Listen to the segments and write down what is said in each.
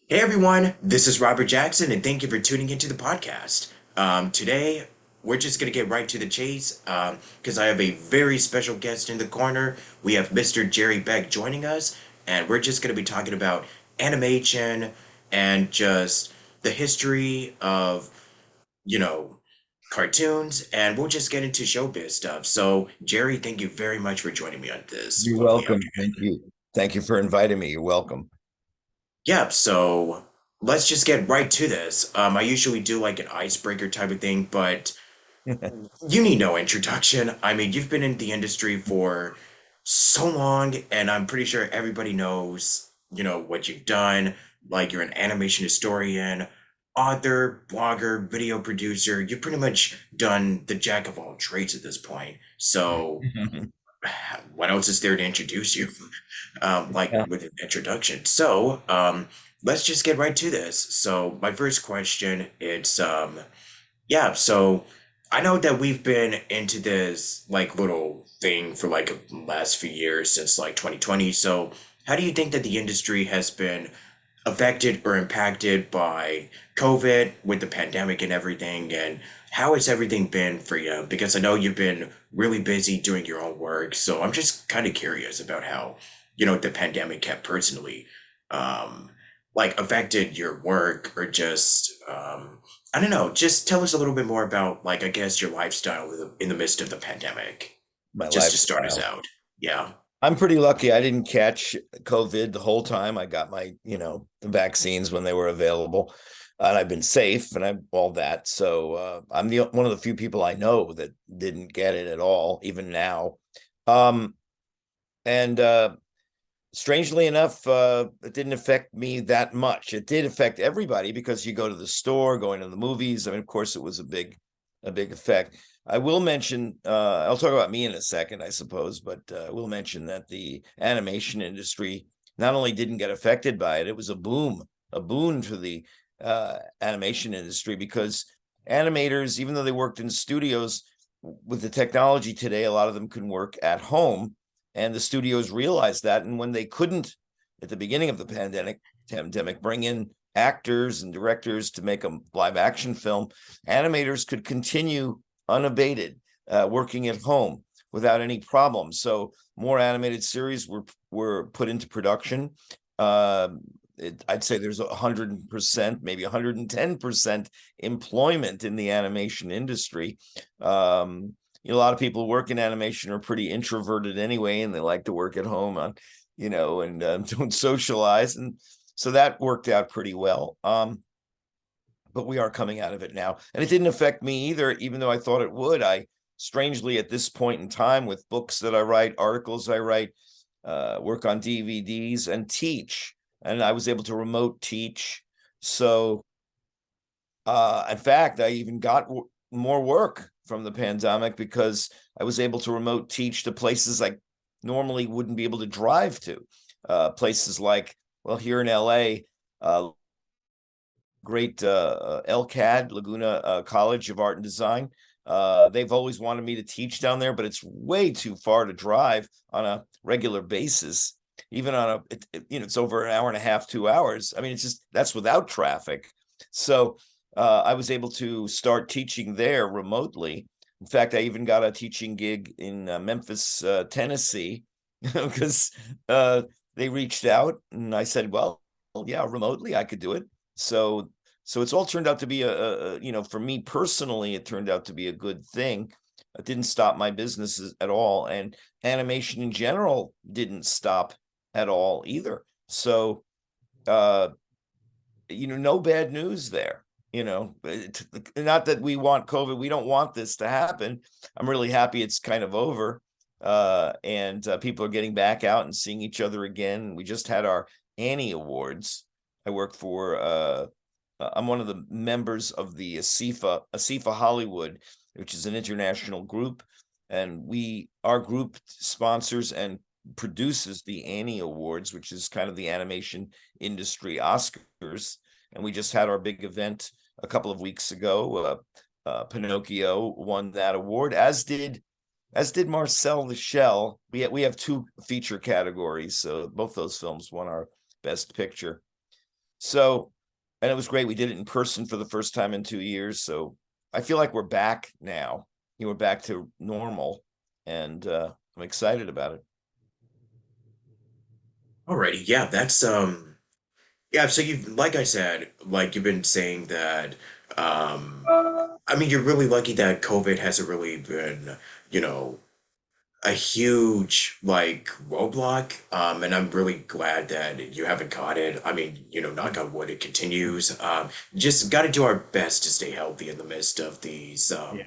Hey everyone, this is Robert Jackson, and thank you for tuning into the podcast. Today, we're just going to get right to the chase because I have a very special guest in the corner. We have Mr. Jerry Beck joining us, and we're just going to be talking about animation and just the history of, you know, cartoons, and we'll just get into showbiz stuff. So, Jerry, thank you very much for joining me on this You're lovely welcome. afternoon. Thank you. Thank you for inviting me. You're welcome. Yep, so let's just get right to this. I usually do like an icebreaker type of thing, but you need no introduction. I mean, you've been in the industry for so long, and I'm pretty sure everybody knows, what you've done. Like, you're an animation historian, author, blogger, video producer. You've pretty much done the jack of all trades at this point. So, what else is there to introduce you? Like Yeah. with an introduction. So, let's just get right to this. So, my first question, yeah, so I know that we've been into this like little thing for like the last few years since like 2020. So, how do you think that the industry has been affected or impacted by COVID with the pandemic and everything? And how has everything been for you? Because I know you've been really busy doing your own work. So I'm just kind of curious about how, the pandemic have personally, um, like affected your work or just, I don't know, just tell us a little bit more about like, I guess your lifestyle in the midst of the pandemic, My just to start us lifestyle. out. Yeah. I'm pretty lucky. I didn't catch COVID the whole time. I got my, the vaccines when they were available, and I've been safe and I'm all that. So I'm the one of the few people I know that didn't get it at all, even now. Um, and strangely enough, it didn't affect me that much. It did affect everybody because you go to the store, going to the movies. I mean, of course, it was a big effect. I will mention, I'll talk about me in a second, I suppose, but I will mention that the animation industry not only didn't get affected by it, it was a boon for the animation industry because animators, even though they worked in studios, with the technology today, a lot of them can work at home, and the studios realized that. And when they couldn't, at the beginning of the pandemic, bring in actors and directors to make a live action film, animators could continue unabated, working at home without any problem. So more animated series were put into production. Uh, I'd say there's 100%, maybe 110% employment in the animation industry. A lot of people who work in animation are pretty introverted anyway, and they like to work at home and don't socialize, and so that worked out pretty well. But we are coming out of it now, and it didn't affect me either, even though I thought it would. I strangely, at this point in time, with books that I write, articles I write, work on DVDs and teach, and I was able to remote teach. So in fact, I even got more work from the pandemic because I was able to remote teach to places I normally wouldn't be able to drive to. Places like, well, here in LA, great LCAD, Laguna College of Art and Design. They've always wanted me to teach down there, but it's way too far to drive on a regular basis. Even on it's over an hour and a half, 2 hours. I mean, it's just that's without traffic. So I was able to start teaching there remotely. In fact, I even got a teaching gig in Memphis, Tennessee, because they reached out and I said, well, yeah, remotely I could do it. So so it's all turned out to be for me personally, it turned out to be a good thing. It didn't stop my businesses at all, and animation in general didn't stop at all either. So uh no bad news there. Not that we want COVID, we don't want this to happen. I'm really happy it's kind of over, and people are getting back out and seeing each other again. We just had our Annie Awards. I work for I'm one of the members of the ASIFA Hollywood, which is an international group, and our group sponsors and produces the Annie Awards, which is kind of the animation industry Oscars. And we just had our big event a couple of weeks ago. Pinocchio won that award, as did Marcel the Shell. We have two feature categories, so both those films won our best picture. So, and it was great. We did it in person for the first time in 2 years. So I feel like we're back now. We're back to normal, and I'm excited about it. Alrighty, yeah, that's yeah, so you've like I said, like you've been saying that I mean you're really lucky that COVID hasn't really been, you know, a huge like roadblock. And I'm really glad that you haven't caught it. I mean, knock on wood, it continues. Just got to do our best to stay healthy in the midst of these Yeah.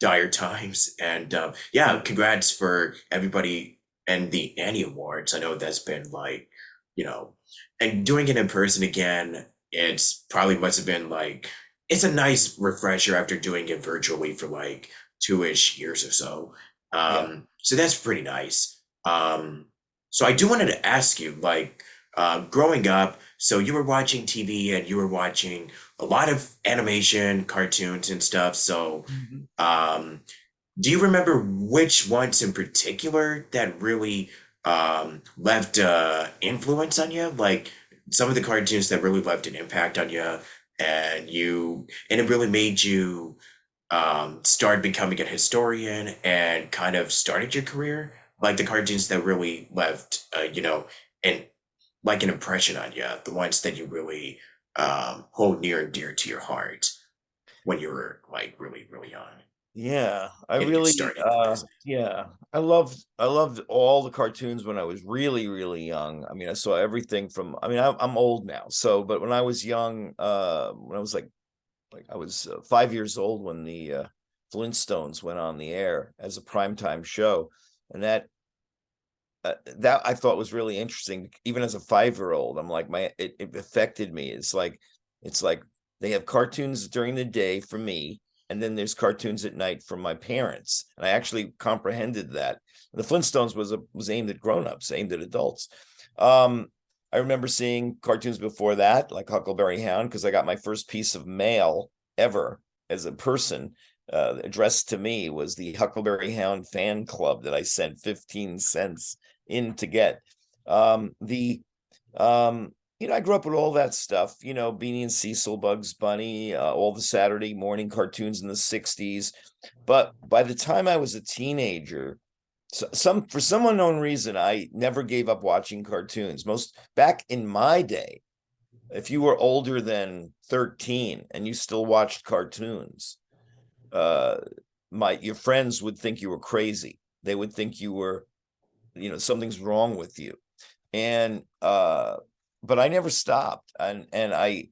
dire times. And yeah, congrats for everybody and the Annie Awards. I know that's been like, you know, and doing it in person again, it's probably must have been like, it's a nice refresher after doing it virtually for like 2-ish years or so. Yeah. So that's pretty nice. So I do wanted to ask you, like, growing up, so you were watching TV and you were watching a lot of animation, cartoons and stuff. So, Mhm. um, do you remember which ones in particular that really left influence on you? Like some of the cartoons that really left an impact on you, and it really made you started becoming a historian and kind of started your career, like the cartoons that really left, and like an impression on you, the ones that you really hold near and dear to your heart when you were like really, really young, Yeah, I getting it really started in the business. yeah, I loved all the cartoons when I was really, really young. I mean, I saw everything from I mean, I'm old now, so but when I was young, when I was like I was 5 years old when the Flintstones went on the air as a primetime show, and that I thought was really interesting. Even as a 5 year old, I'm like it affected me. It's like they have cartoons during the day for me, and then there's cartoons at night for my parents. And I actually comprehended that. The Flintstones was aimed at grown-ups, aimed at adults. Um, I remember seeing cartoons before that, like Huckleberry Hound, because I got my first piece of mail ever as a person addressed to me was the Huckleberry Hound fan club that I sent 15 cents in to get. The I grew up with all that stuff, Beanie and Cecil, Bugs Bunny, all the Saturday morning cartoons in the 60s. But by the time I was a teenager, for some unknown reason, I never gave up watching cartoons. Most back in my day, if you were older than 13 and you still watched cartoons, uh your friends would think you were crazy. They would think you were, something's wrong with you. And but I never stopped. And I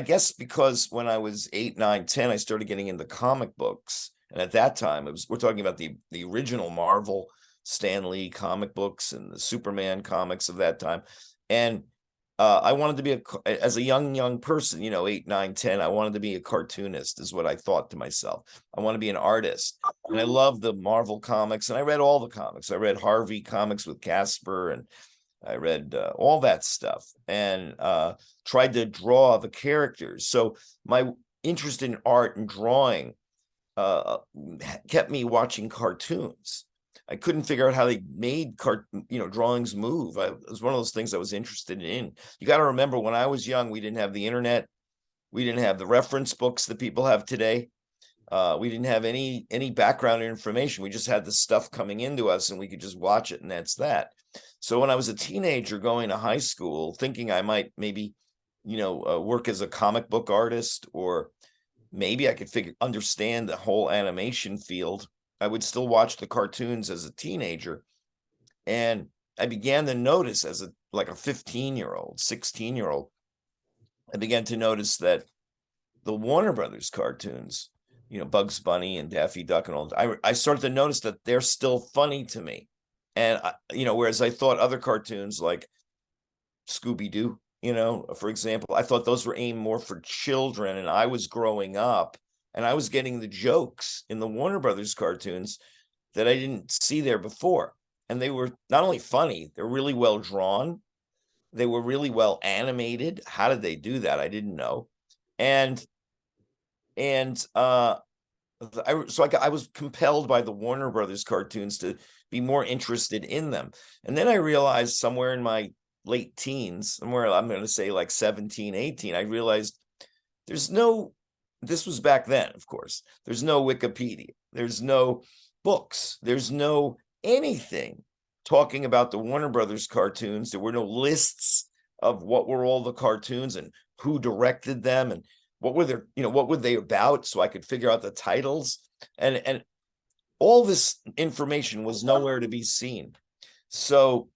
guess because when I was 8, 9, 10, I started getting into comic books. And at that time, we're talking about the original Marvel Stan Lee comic books and the Superman comics of that time. And I wanted to be as a young person, 8, 9, 10. I wanted to be a cartoonist, is what I thought to myself. I want to be an artist. And I love the Marvel comics, and I read all the comics. I read Harvey comics with Casper, and I read all that stuff, and tried to draw the characters. So my interest in art and drawing uh, kept me watching cartoons. I couldn't figure out how they made drawings move. It was one of those things I was interested in. You got to remember, when I was young, we didn't have the internet. We didn't have the reference books that people have today. We didn't have any background information. We just had the stuff coming into us, and we could just watch it, and that's that. So when I was a teenager going to high school, thinking I might maybe, work as a comic book artist, or maybe I could understand the whole animation field, I would still watch the cartoons as a teenager. And I began to notice as a 15-year-old, 16-year-old, I began to notice that the Warner Brothers cartoons, Bugs Bunny and Daffy Duck and all, I started to notice that they're still funny to me. And whereas I thought other cartoons like Scooby Doo, for example, I thought those were aimed more for children, and I was growing up and I was getting the jokes in the Warner Brothers cartoons that I didn't see there before. And they were not only funny, they're really well drawn. They were really well animated. How did they do that? I didn't know. And I was compelled by the Warner Brothers cartoons to be more interested in them. And then I realized somewhere in my late teens, somewhere I'm going to say like 17, 18, I realized there's no, this was back then, of course, there's no Wikipedia, there's no books, there's no anything talking about the Warner Brothers cartoons. There were no lists of what were all the cartoons and who directed them and what were their, what were they about, so I could figure out the titles. And all this information was nowhere to be seen. So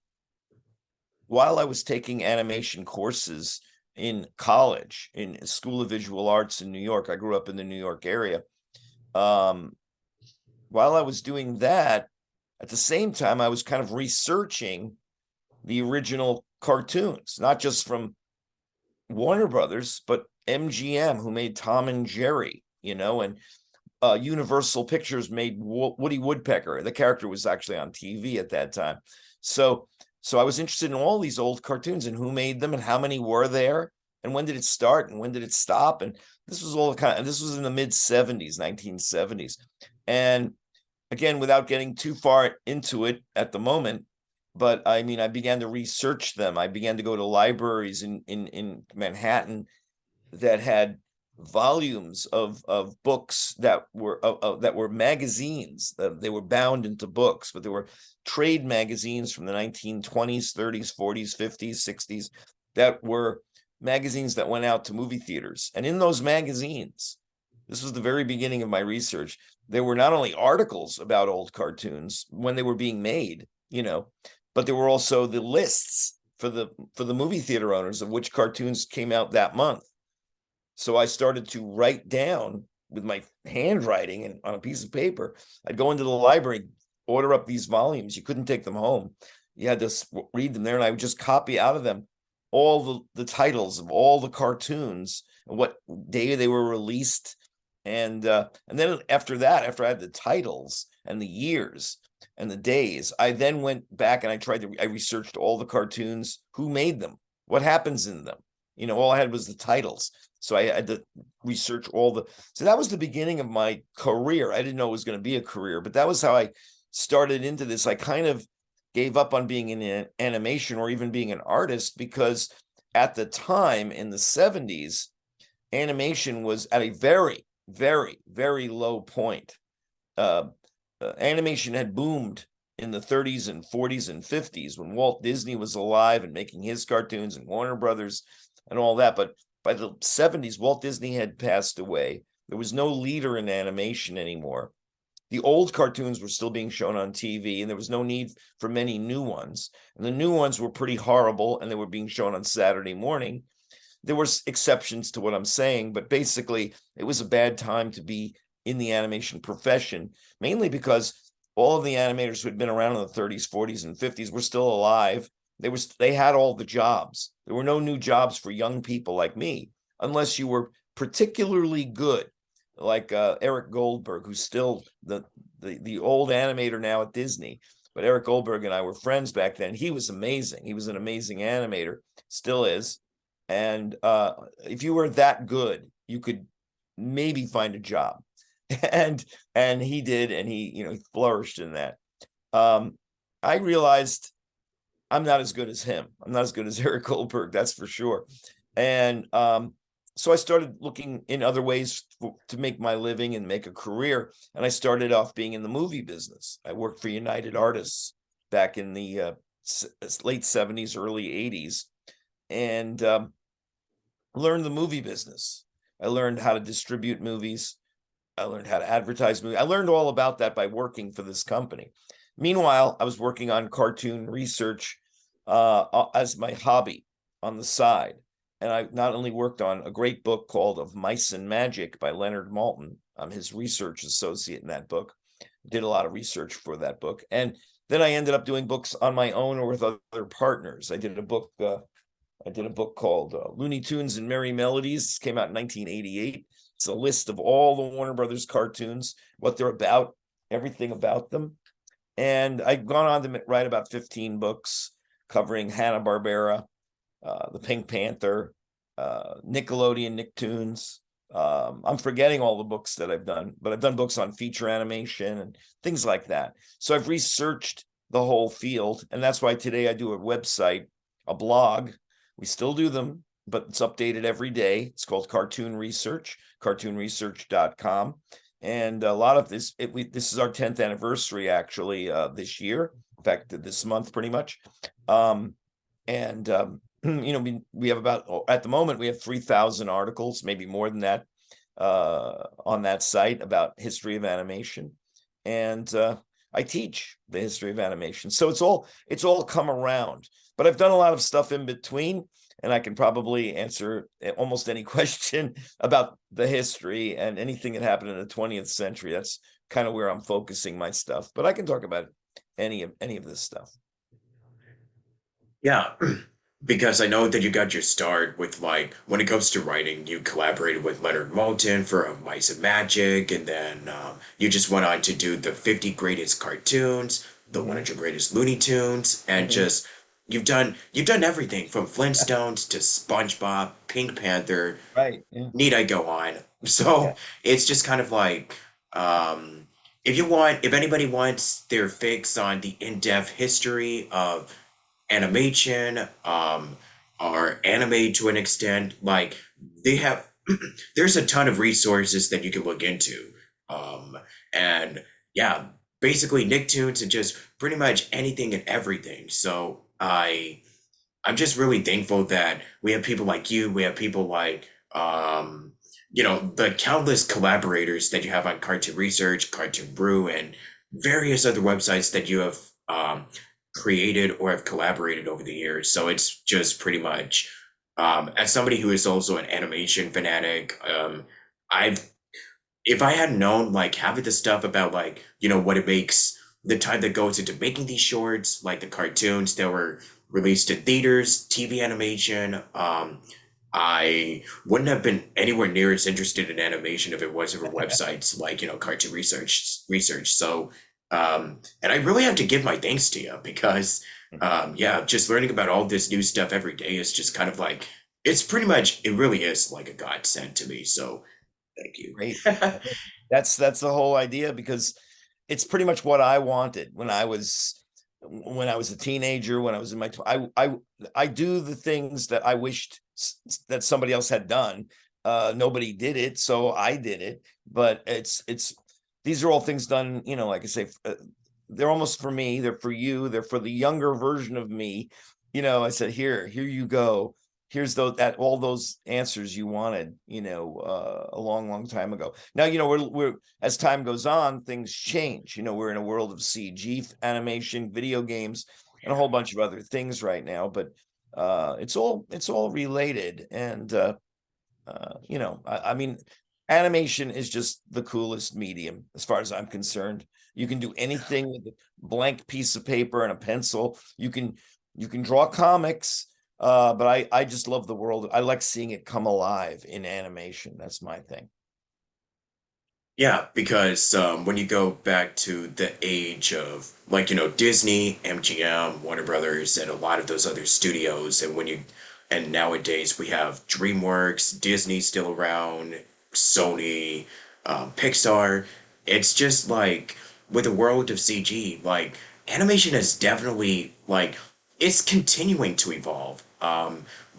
while I was taking animation courses in college, in School of Visual Arts in New York, I grew up in the New York area. While I was doing that, at the same time, I was kind of researching the original cartoons, not just from Warner Brothers, but MGM, who made Tom and Jerry, and Universal Pictures made Woody Woodpecker. The character was actually on TV at that time. So I was interested in all these old cartoons and who made them and how many were there and when did it start and when did it stop. And this was all this was in the mid 70s, 1970s. And again, without getting too far into it at the moment, but I mean, I began to research them. I began to go to libraries in Manhattan that had volumes of books that were magazines. They were bound into books, but they were trade magazines from the 1920s, 30s, 40s, 50s, 60s that were magazines that went out to movie theaters. And in those magazines, this was the very beginning of my research, there were not only articles about old cartoons when they were being made, but there were also the lists for the movie theater owners of which cartoons came out that month. So I started to write down with my handwriting and on a piece of paper. I'd go into the library, order up these volumes. You couldn't take them home. You had to read them there, and I would just copy out of them all the titles of all the cartoons and what day they were released. And then after that, after I had the titles and the years and the days, I then went back and I researched all the cartoons, who made them, what happens in them. All I had was the titles. So I had to research so that was the beginning of my career. I didn't know it was going to be a career, but that was how I started into this. I kind of gave up on being in animation or even being an artist because at the time in the 70s, animation was at a very, very, very low point. Animation had boomed in the 30s and 40s and 50s when Walt Disney was alive and making his cartoons and Warner Brothers and all that. But by the 70s, Walt Disney had passed away. There was no leader in animation anymore. The old cartoons were still being shown on TV, and there was no need for many new ones. And the new ones were pretty horrible, and they were being shown on Saturday morning. There were exceptions to what I'm saying, but basically, it was a bad time to be in the animation profession, mainly because all of the animators who had been around in the 30s, 40s, and 50s were still alive. They had all the jobs. There were no new jobs for young people like me, unless you were particularly good, like Eric Goldberg, who's still the old animator now at Disney. But Eric Goldberg and I were friends back then. He was amazing. He was an amazing animator, still is. And if you were that good, you could maybe find a job. And he did, and he flourished in that. I realized I'm not as good as him. I'm not as good as Eric Goldberg, that's for sure. And so I started looking in other ways to make my living and make a career. And I started off being in the movie business. I worked for United Artists back in the late 70s, early 80s, and learned the movie business. I learned how to distribute movies. I learned how to advertise movies. I learned all about that by working for this company. Meanwhile, I was working on cartoon research as my hobby on the side. And I not only worked on a great book called Of Mice and Magic by Leonard Maltin. I'm his research associate in that book. Did a lot of research for that book. And then I ended up doing books on my own or with other partners. I did a book called Looney Tunes and Merry Melodies. It came out in 1988. It's a list of all the Warner Brothers cartoons, what they're about, everything about them. And I've gone on to write about 15 books covering Hanna-Barbera, the Pink Panther, Nickelodeon Nicktoons. I'm forgetting all the books that I've done, but I've done books on feature animation and things like that. So I've researched the whole field, and that's why today I do a website a blog. We still do them, but it's updated every day. It's called Cartoon Research, cartoonresearch.com. And a lot of this is our 10th anniversary actually this year. In fact, this month pretty much. And we have about, at the moment we have 3,000 articles, maybe more than that, on that site about history of animation. And I teach the history of animation. So it's all come around. But I've done a lot of stuff in between, and I can probably answer almost any question about the history and anything that happened in the 20th century. That's kind of where I'm focusing my stuff. But I can talk about any of this stuff. Yeah, because I know that you got your start with like when it comes to writing, you collaborated with Leonard Maltin for Mice and Magic, and then you just went on to do the 50 greatest cartoons, the Mhm, 100 greatest Looney Tunes, and mhm. just you've done everything from Flintstones to SpongeBob, Pink Panther. Right. Yeah. Need I go on? Yeah. So it's just kind of like um, if anybody wants their fix on the in-depth history of animation, or anime to an extent. Like they have, there's a ton of resources that you can look into. Um, and yeah, basically Nicktoons and just pretty much anything and everything. So I'm just really thankful that we have people like you. We have people like, the countless collaborators that you have on Cartoon Research, Cartoon Brew, and various other websites that you have created or have collaborated over the years. So it's just pretty much, as somebody who is also an animation fanatic, I've if I had known like half of the stuff about like, what it makes the time that goes into making these shorts, like the cartoons that were released in theaters, TV animation, I wouldn't have been anywhere near as interested in animation if it wasn't for websites like, Cartoon Research. So, and I really have to give my thanks to you because, yeah, just learning about all this new stuff every day is just kind of like, it really is like a godsend to me. So, thank you. Great. That's the whole idea, because it's pretty much what I wanted when I was a teenager, when I was in my I do the things that I wished that somebody else had done. Nobody did it, so I did it. But it's these are all things done, like I say, they're almost for me, they're for you, they're for the younger version of me. I said, here you go. Here's all those answers you wanted, a long, long time ago. Now, we're as time goes on, things change. We're in a world of CG animation, video games, and a whole bunch of other things right now. But it's all related, and I mean, animation is just the coolest medium as far as I'm concerned. You can do anything with a blank piece of paper and a pencil. You can draw comics, but I just love the world. I like seeing it come alive in animation. That's my thing. Yeah, because when you go back to the age of like, Disney, MGM, Warner Brothers, and a lot of those other studios, and nowadays we have DreamWorks, Disney still around, Sony, Pixar. It's just like with the world of CG, like animation is definitely like it's continuing to evolve.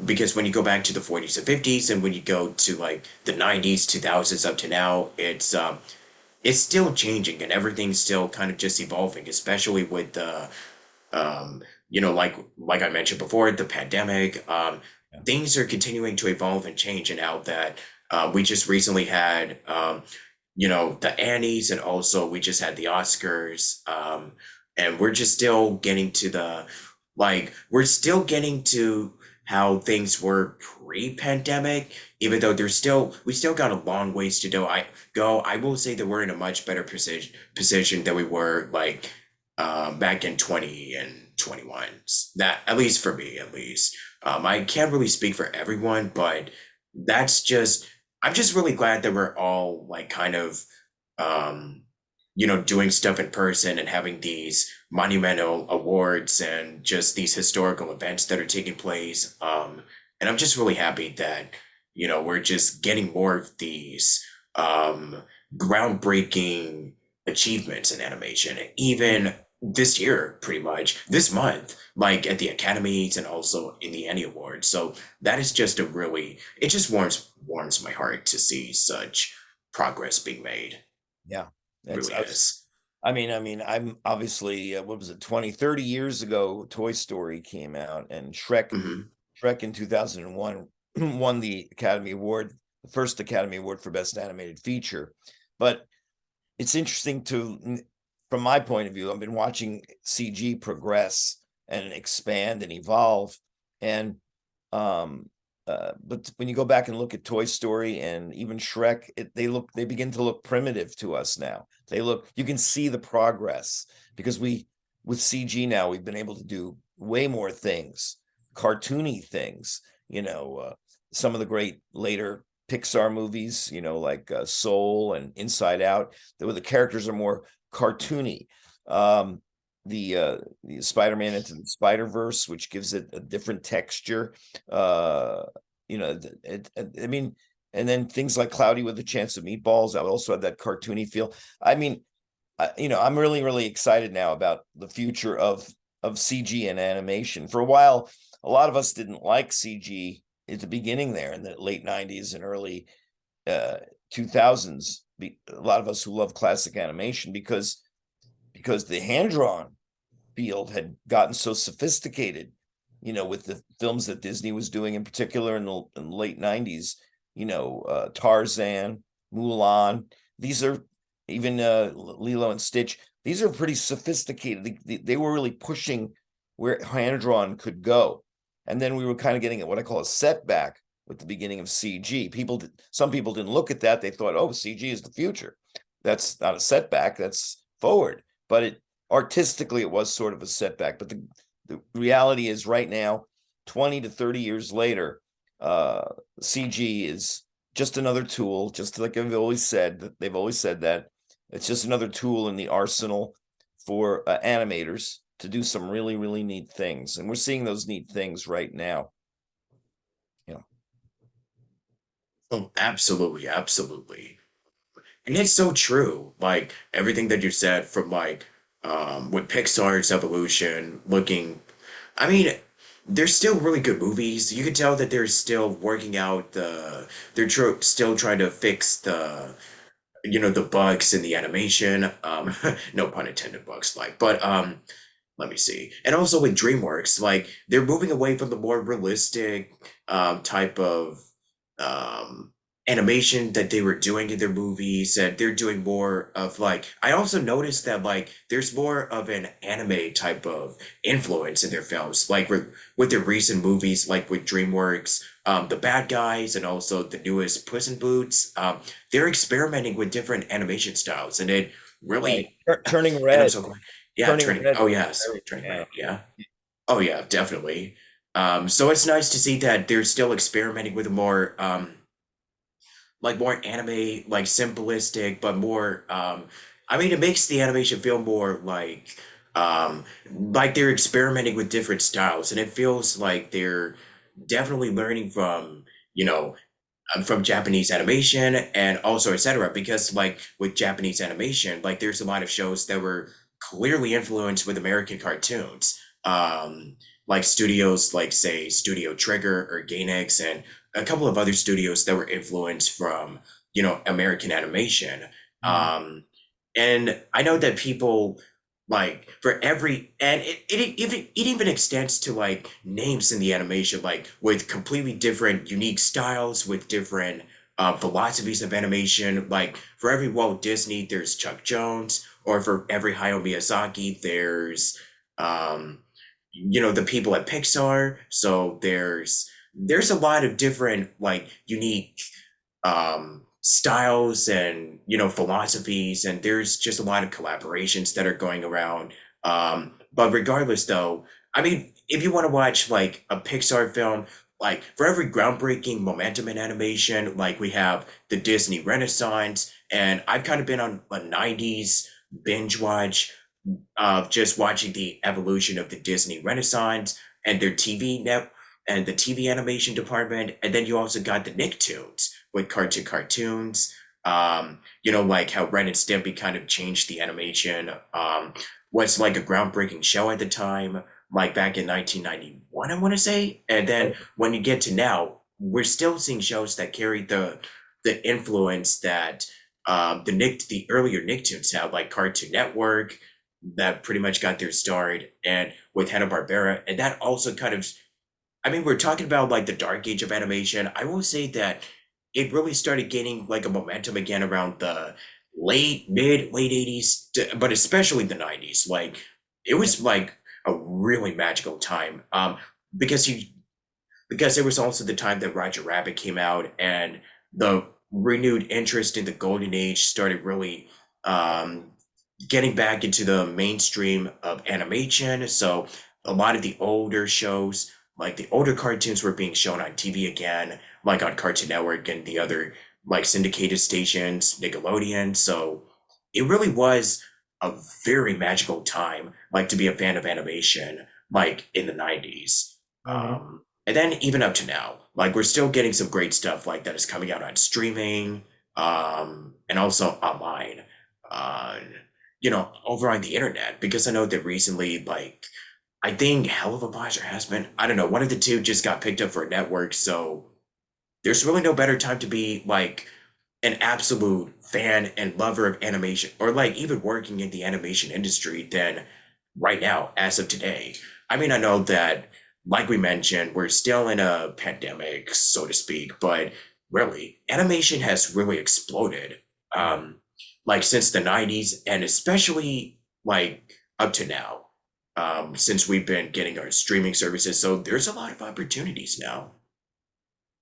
Because when you go back to the 40s and 50s, and when you go to like the 90s, 2000s up to now, it's still changing and everything's still kind of just evolving, especially with the like I mentioned before, the pandemic. Yeah. Things are continuing to evolve and change, and now that we just recently had the Annies, and also we just had the Oscars, and we're just still getting to we're still getting to how things were pre-pandemic, even though we still got a long ways to go. I will say that we're in a much better position than we were like back in 20 and 21. That, at least for me, at least. I can't really speak for everyone, but that's just I'm just really glad that we're all like kind of um doing stuff in person and having these monumental awards and just these historical events that are taking place. And I'm just really happy that we're just getting more of these um groundbreaking achievements in animation. Even this year, pretty much this month, like at the Academies and also in the Annie Awards. So that is just a really, it just warms my heart to see such progress being made. Yeah. That's Really I was is. I'm obviously what was it, 20, 30 years ago, Toy Story came out, and Hmm. Shrek in 2001 won the Academy Award, the first Academy Award for Best Animated Feature. But it's interesting from my point of view, I've been watching CG progress and expand and evolve. And um but when you go back and look at Toy Story and even Shrek, they begin to look primitive to us now. You can see the progress because with CG now we've been able to do way more things, cartoony things, some of the great later Pixar movies, like Soul and Inside Out, where the characters are more cartoony. Um, the Spider-Man Into the Spider-Verse, which gives it a different texture. Uh, I mean, and then things like Cloudy with a Chance of Meatballs, I also had that cartoony feel. I mean, I'm really, really excited now about the future of CG and animation. For a while, a lot of us didn't like CG at the beginning there in the late 90s and early uh 2000s. A lot of us who love classic animation because the hand drawn field had gotten so sophisticated, with the films that Disney was doing, in particular in the late 90s, Tarzan, Mulan. These are even Lilo and Stitch. These are pretty sophisticated. They were really pushing where hand drawn could go. And then we were kind of getting at what I call a setback with the beginning of CG. Some people didn't look at that. They thought, oh, CG is the future. That's not a setback, that's forward. But artistically it was sort of a setback, but the reality is right now, 20 to 30 years later, uh CG is just another tool, just like they've always said that it's just another tool in the arsenal for animators to do some really, really neat things, and we're seeing those neat things right now. you know Oh, absolutely, absolutely. And it's so true. Like everything that you said from like with Pixar's evolution, looking I mean, there's still really good movies. You can tell that they're still working out still trying to fix the bugs in the animation. No pun intended, bugs like. But let me see. And also with DreamWorks, like they're moving away from the more realistic type of um animation that they were doing in their movies, and they're doing more of like I also noticed that like there's more of an anime type of influence in their films, like with their recent movies, like with DreamWorks, The Bad Guys, and also the newest Puss in Boots. They're experimenting with different animation styles, and it right. really, Turning and I'm Red. so glad. Yeah, Turning Turning. Red Oh was yes, very, Turning yeah. Red. Yeah. Oh yeah, definitely. So it's nice to see that they're still experimenting with a more like more anime, like simplistic, but more I mean it makes the animation feel more like they're experimenting with different styles, and it feels like they're definitely learning you know, from Japanese animation and also etc. Because like with Japanese animation, like there's a lot of shows that were clearly influenced with American cartoons. Like studios like say Studio Trigger or Gainax and a couple of other studios that were influenced from, American animation. Mhm. Um, and I know that people like for every and it even extends to like names in the animation, like with completely different unique styles with different philosophies of animation. Like for every Walt Disney there's Chuck Jones, or for every Hayao Miyazaki there's the people at Pixar. So there's a lot of different like unique styles and philosophies, and there's just a lot of collaborations that are going around. But regardless though, I mean, if you want to watch like a Pixar film, like for every groundbreaking momentum in animation, like we have the Disney Renaissance, and I've kind of been on a 90s binge watch of just watching the evolution of the Disney Renaissance and their TV net and the TV animation department. And then you also got the Nicktoons with cartoons. Like how Ren and Stimpy kind of changed the animation. was like a groundbreaking show at the time, like back in 1991, I want to say. And then when you get to now, we're still seeing shows that carry the influence that the earlier Nicktoons had, like Cartoon Network, that pretty much got their start, and with Hanna-Barbera, and that also kind of, I mean, we're talking about like the dark age of animation. I will say that it really started gaining like a momentum again around the late 80s, but especially the 90s. Like it was like a really magical time. Because you because it was also the time that Roger Rabbit came out, and the renewed interest in the golden age started really um getting back into the mainstream of animation. So a lot of the older shows, like the older cartoons, were being shown on TV again, like on Cartoon Network and the other like syndicated stations, Nickelodeon. So it really was a very magical time, like to be a fan of animation, like in the 90s. Mhm. And then even up to now, like we're still getting some great stuff like that is coming out on streaming, and also online. Uh, over on the internet, because I know that recently, like, I think Hell of a Boss or has been, I don't know, one of the two just got picked up for a network. So there's really no better time to be like an absolute fan and lover of animation, or like even working in the animation industry, than right now, as of today. I mean, I know that, like we mentioned, we're still in a pandemic, so to speak, but really, animation has really exploded. Um, like since the 90s, and especially like up to now, since we've been getting our streaming services. So there's a lot of opportunities now.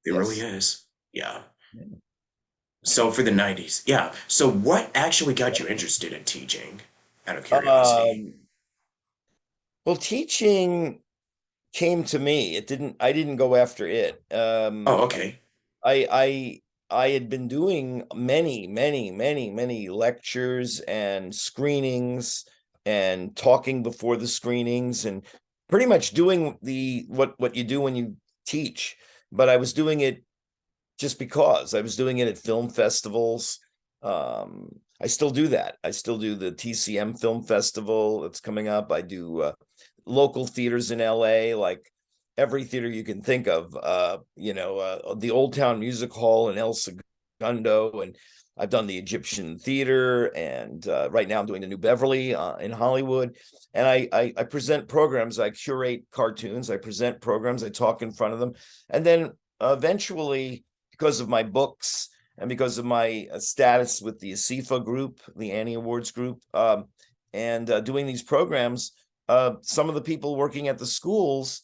There really Yes. is. Yeah. So for the 90s, yeah. So what actually got you interested in teaching, out of curiosity? Um, well, teaching came to me. I didn't go after it. Oh, okay. I I had been doing many lectures and screenings and talking before the screenings and pretty much doing the what you do when you teach. But I was doing it just because I was doing it at film festivals. I still do that. I still do the TCM Film Festival that's coming up. I do local theaters in LA, like every theater you can think of. The Old Town Music Hall in El Segundo, and I've done the Egyptian Theater, and right now I'm doing the New Beverly in Hollywood. And I present programs. I curate cartoons. I present programs. I talk in front of them, and then eventually, because of my books and because of my status with the ASIFA group, the Annie Awards group, and doing these programs, some of the people working at the schools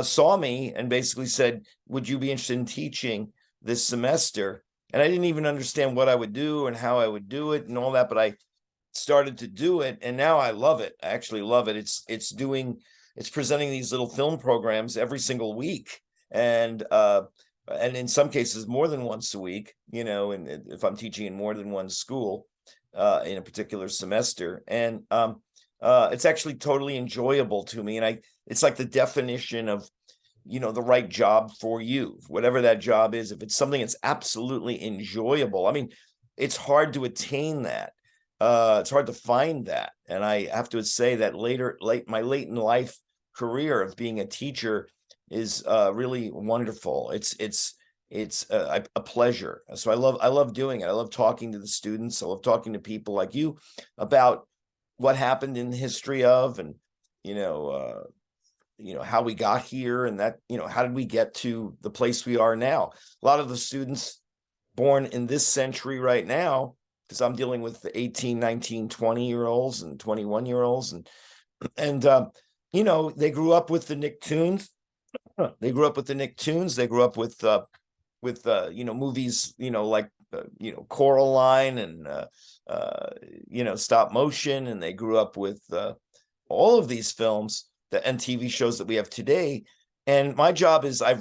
saw me and basically said, "Would you be interested in teaching this semester?" And I didn't even understand what I would do and how I would do it and all that, but I started to do it, and now I love it. I actually love it. It's presenting these little film programs every single week, and in some cases more than once a week. And if I'm teaching in more than one school in a particular semester, and it's actually totally enjoyable to me, and I it's like the definition of the right job for you, whatever that job is. If it's something that's absolutely enjoyable, I mean, it's hard to attain that. It's hard to find that, and I have to say that my late in life career of being a teacher is really wonderful. It's a pleasure. So I love doing it. I love talking to the students. I love talking to people like you about what happened in the history of, and you know uh, how we got here, and that how did we get to the place we are now. A lot of the students born in this century right now, because I'm dealing with the 18, 19, 20 year olds and 21 year olds, and they grew up with the Nicktoons. They grew up with the Nicktoons. They grew up with movies, like Coraline, and stop motion, and they grew up with all of these films and TV shows that we have today. And my job is, I've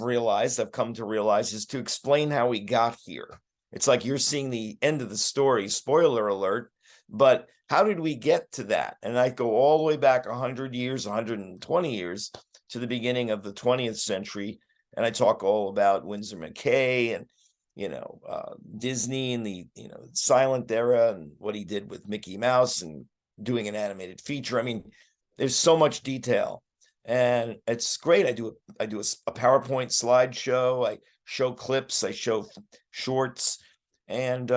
come to realize, is to explain how we got here. It's like you're seeing the end of the story, spoiler alert, but how did we get to that? And I go all the way back 100 years, 120 years, to the beginning of the 20th century. And I talk all about Winsor McKay and Disney and the silent era, and what he did with Mickey Mouse and doing an animated feature. I mean, there's so much detail, and it's great. I do a PowerPoint slideshow. I show clips. I show shorts, and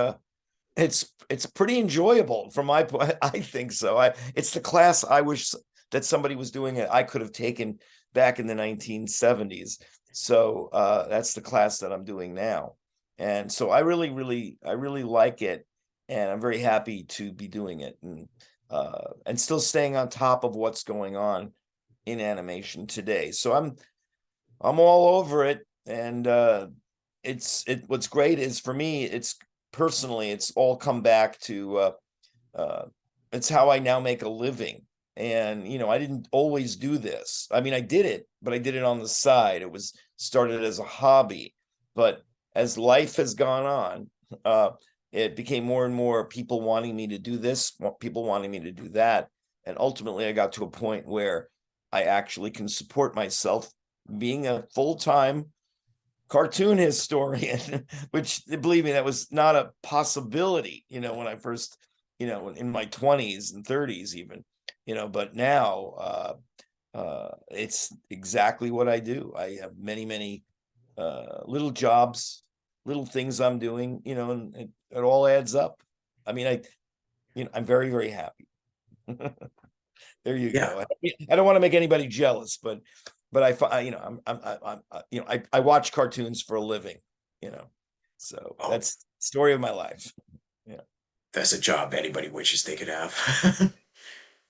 it's pretty enjoyable from my point. I think so. It's the class I wish that somebody was doing it. I could have taken back in the 1970s. So that's the class that I'm doing now. And so I really like it, and I'm very happy to be doing it, and still staying on top of what's going on in animation today. So I'm all over it, and what's great is for me, it's personally, it's all come back to uh it's how I now make a living. And I didn't always do this. I mean, I did it, but I did it on the side. It was started as a hobby, but as life has gone on, it became more and more people wanting me to do this, people wanting me to do that, and ultimately I got to a point where I actually can support myself being a full-time cartoon historian, which, believe me, that was not a possibility, when I first, in my 20s and 30s even, but now it's exactly what I do. I have many, many little jobs, little things I'm doing, and it all adds up. I mean, I'm very, very happy. There you Yeah. go. I don't want to make anybody jealous, but I watch cartoons for a living, you know. So Oh, that's the story of my life. Yeah. that's a job anybody wishes they could have.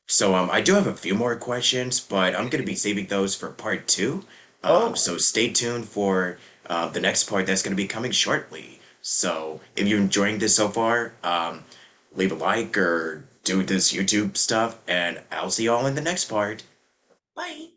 So I do have a few more questions, but I'm gonna be saving those for part two. Oh, So stay tuned for the next part that's gonna be coming shortly. So if you're enjoying this so far, leave a like or do this YouTube stuff, and I'll see y'all in the next part. Bye.